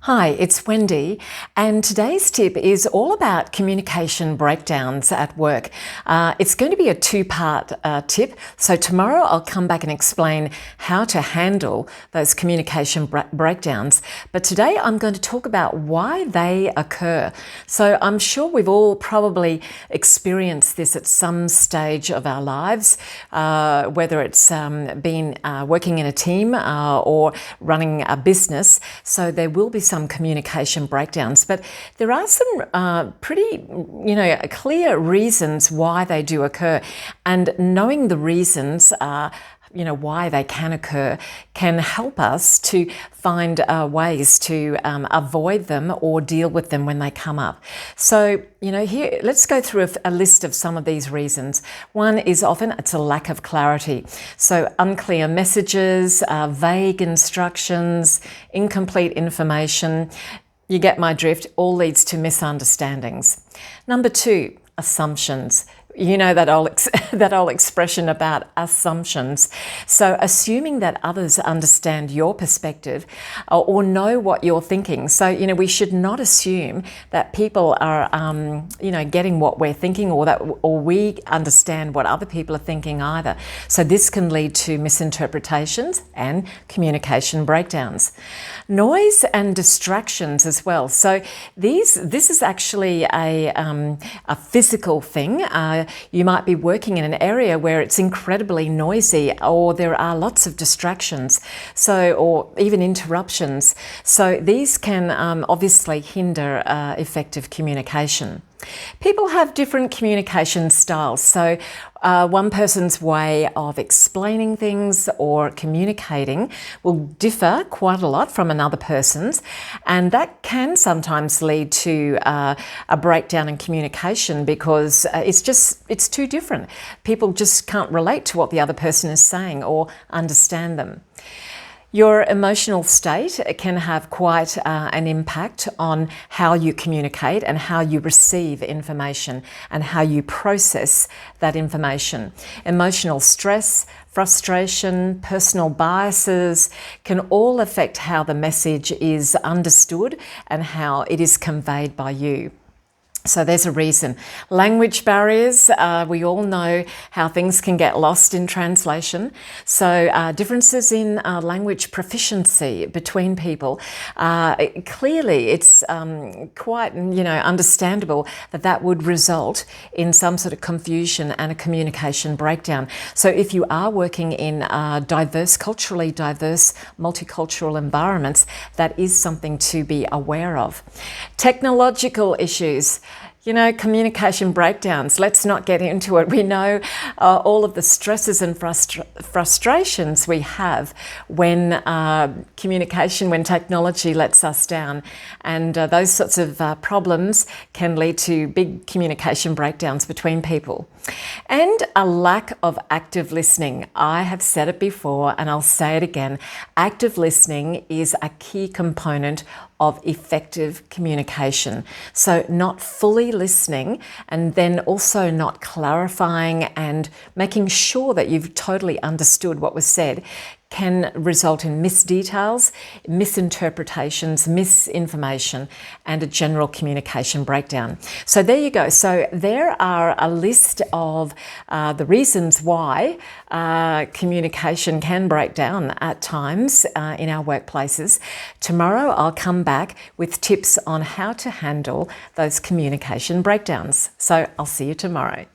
Hi, it's Wendy, and today's tip is all about communication breakdowns at work. It's going to be a two-part tip. So tomorrow I'll come back and explain how to handle those communication breakdowns. But today I'm going to talk about why they occur. So I'm sure we've all probably experienced this at some stage of our lives, whether it's been working in a team or running a business. So there will be some communication breakdowns, but there are some pretty, clear reasons why they do occur, and knowing the reasons, why they can occur can help us to find ways to avoid them or deal with them when they come up. So, here, let's go through a list of some of these reasons. One is often it's a lack of clarity. So unclear messages, vague instructions, incomplete information. You get my drift, all leads to misunderstandings. Number two, assumptions. You know that old expression about assumptions. So assuming that others understand your perspective or know what you're thinking. So, we should not assume that people are, getting what we're thinking or we understand what other people are thinking either. So this can lead to misinterpretations and communication breakdowns. Noise and distractions as well. So this is actually a physical thing. You might be working in an area where it's incredibly noisy, or there are lots of distractions, or even interruptions. So these can obviously hinder effective communication. People have different communication styles. So one person's way of explaining things or communicating will differ quite a lot from another person's, and that can sometimes lead to a breakdown in communication because it's too different. People just can't relate to what the other person is saying or understand them. Your emotional state can have quite an impact on how you communicate and how you receive information and how you process that information. Emotional stress, frustration, personal biases can all affect how the message is understood and how it is conveyed by you. So there's a reason. Language barriers, we all know how things can get lost in translation. So differences in language proficiency between people. Clearly, it's quite, understandable that would result in some sort of confusion and a communication breakdown. So if you are working in culturally diverse, multicultural environments, that is something to be aware of. Technological issues. Communication breakdowns, let's not get into it. We know all of the stresses and frustrations we have when when technology lets us down. And those sorts of problems can lead to big communication breakdowns between people. And a lack of active listening. I have said it before and I'll say it again. Active listening is a key component of effective communication. So not fully listening and then also not clarifying and making sure that you've totally understood what was said can result in missed details, misinterpretations, misinformation, and a general communication breakdown. So there you go. So there are a list of the reasons why communication can break down at times in our workplaces. Tomorrow I'll come back with tips on how to handle those communication breakdowns. So I'll see you tomorrow.